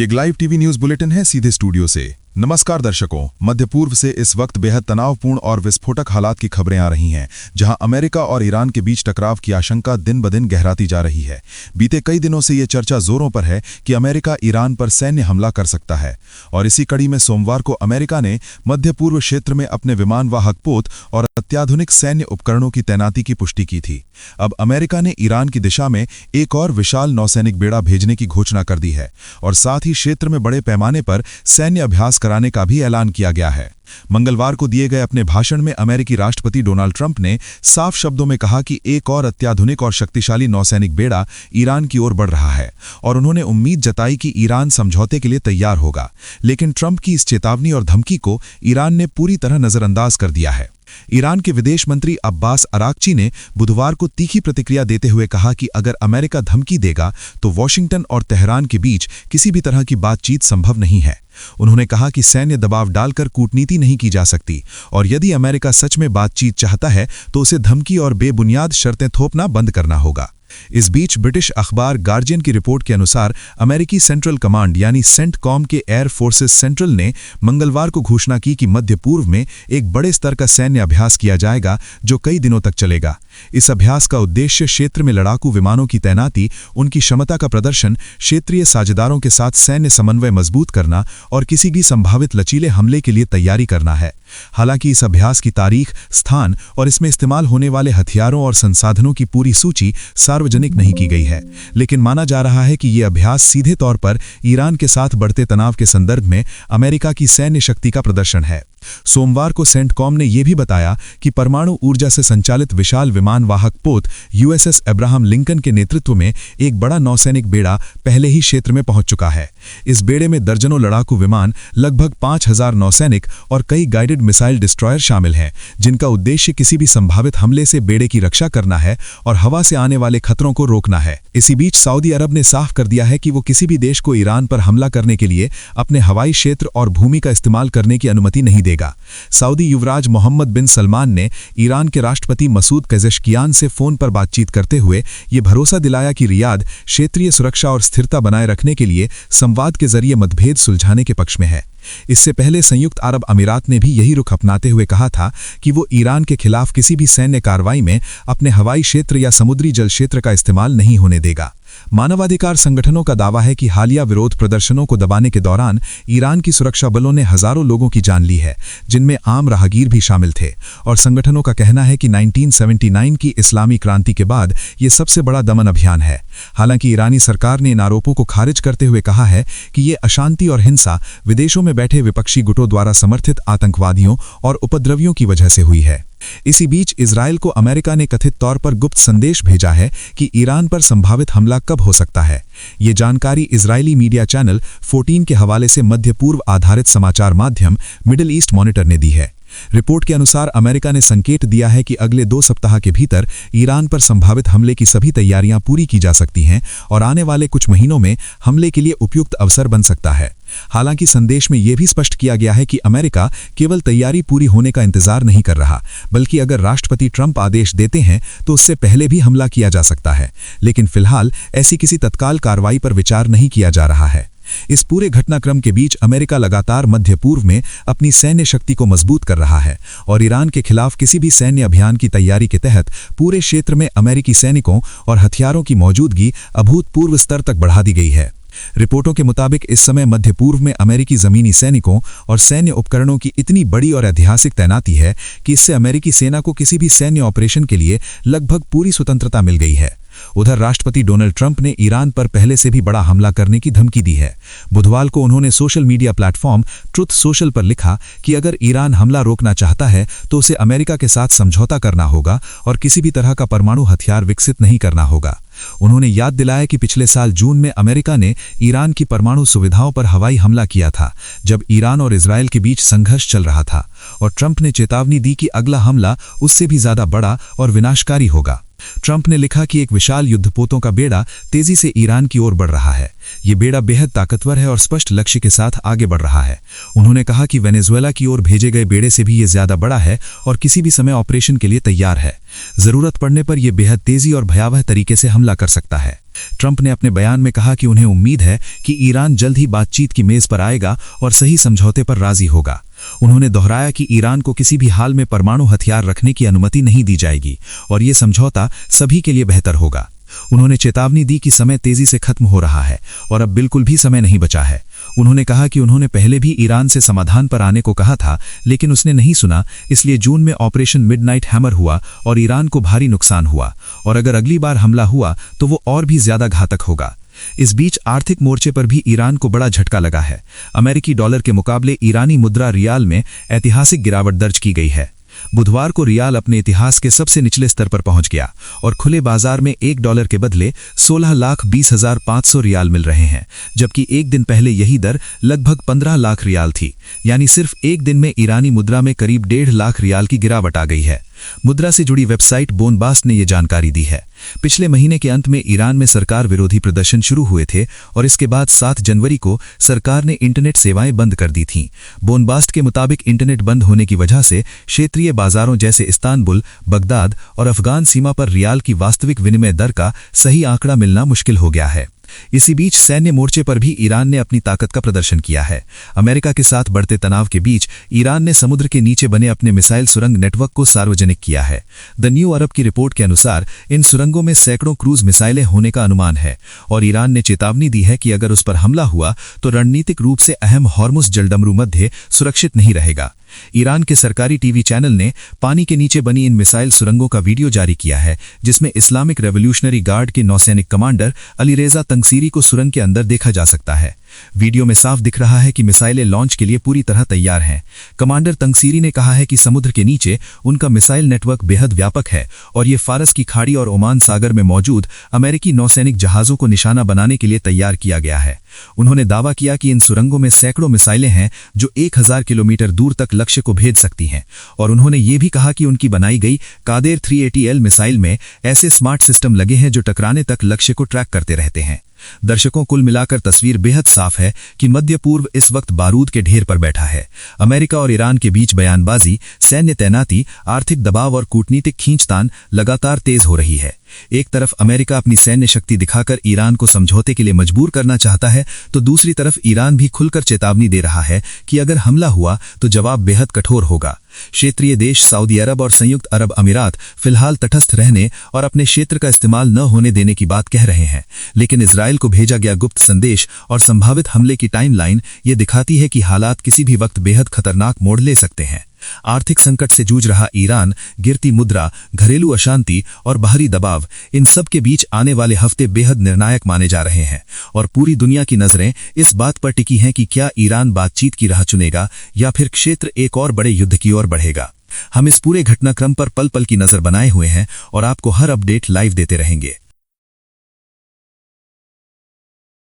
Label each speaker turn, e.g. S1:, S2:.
S1: ये live TV news bulletin है सीधे स्टूडियो से। नमस्कार दर्शकों, मध्य पूर्व से इस वक्त बेहद तनावपूर्ण और विस्फोटक हालात की खबरें आ रही हैं, जहां अमेरिका और ईरान के बीच टकराव की आशंका दिन ब दिन गहराती जा रही है। बीते कई दिनों से ये चर्चा जोरों पर है कि अमेरिका ईरान पर सैन्य हमला कर सकता है, और इसी कड़ी में सोमवार को अमेरिका ने मध्य पूर्व क्षेत्र में अपने विमानवाहक पोत और अत्याधुनिक सैन्य उपकरणों की तैनाती की पुष्टि की थी। अब अमेरिका ने ईरान की दिशा में एक और विशाल नौसैनिक बेड़ा भेजने की घोषणा कर दी है, और साथ ही क्षेत्र में बड़े पैमाने पर सैन्य अभ्यास कराने का भी ऐलान किया गया है। मंगलवार को दिए गए अपने भाषण में अमेरिकी राष्ट्रपति डोनाल्ड ट्रंप ने साफ शब्दों में कहा कि एक और अत्याधुनिक और शक्तिशाली नौसैनिक बेड़ा ईरान की ओर बढ़ रहा है, और उन्होंने उम्मीद जताई कि ईरान समझौते के लिए तैयार होगा। लेकिन ट्रंप की इस चेतावनी और धमकी को ईरान ने पूरी तरह नजरअंदाज कर दिया है। ईरान के विदेश मंत्री अब्बास अराक्ची ने बुधवार को तीखी प्रतिक्रिया देते हुए कहा कि अगर अमेरिका धमकी देगा तो वॉशिंगटन और तेहरान के बीच किसी भी तरह की बातचीत संभव नहीं है। उन्होंने कहा कि सैन्य दबाव डालकर कूटनीति नहीं की जा सकती, और यदि अमेरिका सच में बातचीत चाहता है तो उसे धमकी और बेबुनियाद शर्तें थोपना बंद करना होगा। इस बीच ब्रिटिश अखबार गार्जियन की रिपोर्ट के अनुसार अमेरिकी सेंट्रल कमांड यानी सेंटकॉम के एयर फोर्सेस सेंट्रल ने मंगलवार को घोषणा की कि मध्य पूर्व में एक बड़े स्तर का सैन्य अभ्यास किया जाएगा जो कई दिनों तक चलेगा। इस अभ्यास का उद्देश्य क्षेत्र में लड़ाकू विमानों की तैनाती, उनकी क्षमता का प्रदर्शन, क्षेत्रीय साझेदारों के साथ सैन्य समन्वय मजबूत करना और किसी भी संभावित लचीले हमले के लिए तैयारी करना है। हालांकि इस अभ्यास की तारीख, स्थान और इसमें इस्तेमाल होने वाले हथियारों और संसाधनों की पूरी सूची सार्वजनिक नहीं की गई है, लेकिन माना जा रहा है कि ये अभ्यास सीधे तौर पर ईरान के साथ बढ़ते तनाव के संदर्भ में अमेरिका की सैन्य शक्ति का प्रदर्शन है। सोमवार को सेंटकॉम ने यह भी बताया कि परमाणु ऊर्जा से संचालित विशाल विमानवाहक पोत यूएसएस अब्राहम लिंकन के नेतृत्व में एक बड़ा नौसैनिक बेड़ा पहले ही क्षेत्र में पहुंच चुका है। इस बेड़े में दर्जनों लड़ाकू विमान, लगभग 5000 नौसैनिक और कई गाइडेड मिसाइल डिस्ट्रॉयर शामिल हैं, जिनका उद्देश्य किसी भी संभावित हमले से बेड़े की रक्षा करना है और हवा से आने वाले खतरों को रोकना है। इसी बीच सऊदी अरब ने साफ कर दिया है कि वो किसी भी देश को ईरान पर हमला करने के लिए अपने हवाई क्षेत्र और भूमि का इस्तेमाल करने की अनुमति नहीं देगा। सऊदी युवराज मोहम्मद बिन सलमान ने ईरान के राष्ट्रपति मसूद पेजेश्कियान से फोन पर बातचीत करते हुए ये भरोसा दिलाया कि रियाद क्षेत्रीय सुरक्षा और स्थिरता बनाए रखने के लिए संवाद के जरिए मतभेद सुलझाने के पक्ष में है। इससे पहले संयुक्त अरब अमीरात ने भी यही रुख अपनाते हुए कहा था कि वो ईरान के खिलाफ किसी भी सैन्य कार्रवाई में अपने हवाई क्षेत्र या समुद्री जल क्षेत्र का इस्तेमाल नहीं होने देगा। मानवाधिकार संगठनों का दावा है कि हालिया विरोध प्रदर्शनों को दबाने के दौरान ईरान की सुरक्षा बलों ने हजारों लोगों की जान ली है, जिनमें आम राहगीर भी शामिल थे, और संगठनों का कहना है कि 1979 की इस्लामी क्रांति के बाद ये सबसे बड़ा दमन अभियान है। हालांकि ईरानी सरकार ने इन आरोपों को खारिज करते हुए कहा है कि ये अशांति और हिंसा विदेशों में बैठे विपक्षी गुटों द्वारा समर्थित आतंकवादियों और उपद्रवियों की वजह से हुई है। इसी बीच इजराइल को अमेरिका ने कथित तौर पर गुप्त संदेश भेजा है कि ईरान पर संभावित हमला कब हो सकता है। ये जानकारी इजरायली मीडिया चैनल 14 के हवाले से मध्य पूर्व आधारित समाचार माध्यम मिडिल ईस्ट मॉनिटर ने दी है। रिपोर्ट के अनुसार अमेरिका ने संकेत दिया है कि अगले 2 सप्ताह के भीतर ईरान पर संभावित हमले की सभी तैयारियां पूरी की जा सकती हैं, और आने वाले कुछ महीनों में हमले के लिए उपयुक्त अवसर बन सकता है। हालांकि संदेश में यह भी स्पष्ट किया गया है कि अमेरिका केवल तैयारी पूरी होने का इंतजार नहीं कर रहा, बल्कि अगर राष्ट्रपति ट्रंप आदेश देते हैं तो उससे पहले भी हमला किया जा सकता है। लेकिन फिलहाल ऐसी किसी तत्काल कार्रवाई पर विचार नहीं किया जा रहा है। इस पूरे घटनाक्रम के बीच अमेरिका लगातार मध्य पूर्व में अपनी सैन्य शक्ति को मजबूत कर रहा है, और ईरान के खिलाफ किसी भी सैन्य अभियान की तैयारी के तहत पूरे क्षेत्र में अमेरिकी सैनिकों और हथियारों की मौजूदगी अभूतपूर्व स्तर तक बढ़ा दी गई है। रिपोर्टों के मुताबिक इस समय मध्य पूर्व में अमेरिकी जमीनी सैनिकों और सैन्य उपकरणों की इतनी बड़ी और ऐतिहासिक तैनाती है कि इससे अमेरिकी सेना को किसी भी सैन्य ऑपरेशन के लिए लगभग पूरी स्वतंत्रता मिल गई है। उधर राष्ट्रपति डोनाल्ड ट्रंप ने ईरान पर पहले से भी बड़ा हमला करने की धमकी दी है। बुधवार को उन्होंने social media platform truth social पर लिखा कि अगर ईरान हमला रोकना चाहता है तो उसे अमेरिका के साथ समझौता करना होगा और किसी भी तरह का परमाणु हथियार विकसित नहीं करना होगा। उन्होंने याद दिलाया कि पिछले साल जून में अमेरिका ने ईरान की परमाणु सुविधाओं पर हवाई हमला किया था, जब ईरान और इजराइल के बीच संघर्ष चल रहा था, और ट्रंप ने चेतावनी दी कि अगला हमला उससे भी ज्यादा बड़ा और विनाशकारी होगा। ट्रंप ने लिखा कि एक विशाल युद्धपोतों का बेड़ा तेजी से ईरान की ओर बढ़ रहा है।
S2: ये बेड़ा बेहद ताकतवर है और स्पष्ट लक्ष्य के साथ आगे बढ़ रहा है। उन्होंने कहा कि वेनेजुएला की ओर भेजे गए बेड़े से भी ये ज्यादा बड़ा है और किसी भी समय ऑपरेशन के लिए तैयार है। जरूरत पड़ने पर यह बेहद तेजी और भयावह तरीके से हमला कर सकता है। ट्रंप ने अपने बयान में कहा कि उन्हें उम्मीद है कि ईरान जल्द ही बातचीत की मेज पर आएगा और सही समझौते पर राजी होगा। उन्होंने दोहराया कि ईरान को किसी भी हाल में परमाणु हथियार रखने की अनुमति नहीं दी जाएगी और ये समझौता सभी के लिए बेहतर होगा। उन्होंने चेतावनी दी कि समय तेजी से खत्म हो रहा है और अब बिल्कुल भी समय नहीं बचा है। उन्होंने कहा कि उन्होंने पहले भी ईरान से समाधान पर आने को कहा था, लेकिन उसने नहीं सुना, इसलिए जून में ऑपरेशन मिडनाइट हैमर हुआ और ईरान को भारी नुकसान हुआ और अगर अगली बार हमला हुआ तो वो और भी ज्यादा घातक होगा। इस बीच आर्थिक मोर्चे पर भी ईरान को बड़ा झटका लगा है। अमेरिकी डॉलर के मुकाबले ईरानी मुद्रा रियाल में ऐतिहासिक गिरावट दर्ज की गई है। बुधवार को रियाल अपने इतिहास के सबसे निचले स्तर पर पहुंच गया और खुले बाजार में $1 के बदले 16,20,500 रियाल मिल रहे हैं, जबकि एक दिन पहले यही दर लगभग 15 लाख रियाल थी। यानी सिर्फ एक दिन में ईरानी मुद्रा में करीब 1.5 लाख रियाल की गिरावट आ गई है। मुद्रा से जुड़ी वेबसाइट बोनबास्ट ने यह जानकारी दी है। पिछले महीने के अंत में ईरान में सरकार विरोधी प्रदर्शन शुरू हुए थे और इसके बाद 7 जनवरी को सरकार ने इंटरनेट सेवाएं बंद कर दी थीं। बोनबास्ट के मुताबिक इंटरनेट बंद होने की वजह से क्षेत्रीय बाजारों जैसे इस्तांबुल, बगदाद और अफगान सीमा पर रियाल की वास्तविक विनिमय दर का सही आंकड़ा मिलना मुश्किल हो गया है। इसी बीच सैन्य मोर्चे पर भी ईरान ने अपनी ताकत का प्रदर्शन किया है। अमेरिका के साथ बढ़ते तनाव के बीच ईरान ने समुद्र के नीचे बने अपने मिसाइल सुरंग नेटवर्क को सार्वजनिक किया है। द न्यू अरब की रिपोर्ट के अनुसार इन सुरंगों में सैकड़ों क्रूज मिसाइलें होने का अनुमान है और ईरान ने चेतावनी दी है कि अगर उस पर हमला हुआ तो रणनीतिक रूप से अहम हॉर्मुज जलडमरू मध्य सुरक्षित नहीं रहेगा। ईरान के सरकारी टीवी चैनल ने पानी के नीचे बनी इन मिसाइल सुरंगों का वीडियो जारी किया है, जिसमें इस्लामिक रेवोल्यूशनरी गार्ड के नौसैनिक कमांडर अलीरेजा तंगसीरी को सुरंग के अंदर देखा जा सकता है। वीडियो में साफ दिख रहा है कि मिसाइलें लॉन्च के लिए पूरी तरह तैयार हैं। कमांडर तंगसीरी ने कहा है कि समुद्र के नीचे उनका मिसाइल नेटवर्क बेहद व्यापक है और ये फारस की खाड़ी और ओमान सागर में मौजूद अमेरिकी नौसैनिक जहाजों को निशाना बनाने के लिए तैयार किया गया है। उन्होंने दावा किया कि इन सुरंगों में सैकड़ों मिसाइलें हैं जो 1000 किलोमीटर दूर तक लक्ष्य को भेज सकती हैं और उन्होंने ये भी कहा कि उनकी बनाई गई कादेर 380L मिसाइल में ऐसे स्मार्ट सिस्टम लगे हैं जो टकराने तक लक्ष्य को ट्रैक करते रहते हैं। दर्शकों, कुल मिलाकर तस्वीर बेहद साफ है कि मध्य पूर्व इस वक्त बारूद के ढेर पर बैठा है। अमेरिका और ईरान के बीच बयानबाजी, सैन्य तैनाती, आर्थिक दबाव और कूटनीतिक खींचतान लगातार तेज हो रही है। एक तरफ अमेरिका अपनी सैन्य शक्ति दिखाकर ईरान को समझौते के लिए मजबूर करना चाहता है, तो दूसरी तरफ ईरान भी खुलकर चेतावनी दे रहा है कि अगर हमला हुआ तो जवाब बेहद कठोर होगा। क्षेत्रीय देश सऊदी अरब और संयुक्त अरब अमीरात फिलहाल तटस्थ रहने और अपने क्षेत्र का इस्तेमाल न होने देने की बात कह रहे हैं, लेकिन इजराइल को भेजा गया गुप्त संदेश और संभावित हमले की टाइमलाइन ये दिखाती है कि हालात किसी भी वक्त बेहद खतरनाक मोड़ ले सकते हैं। आर्थिक संकट से जूझ रहा ईरान, गिरती मुद्रा, घरेलू अशांति और बाहरी दबाव, इन सब के बीच आने वाले हफ्ते बेहद निर्णायक माने जा रहे हैं और पूरी दुनिया की नजरें इस बात पर टिकी हैं कि क्या ईरान बातचीत की राह चुनेगा या फिर क्षेत्र एक और बड़े युद्ध की ओर बढ़ेगा। हम इस पूरे घटनाक्रम पर पल पल की नजर बनाए हुए हैं और आपको हर अपडेट लाइव देते रहेंगे।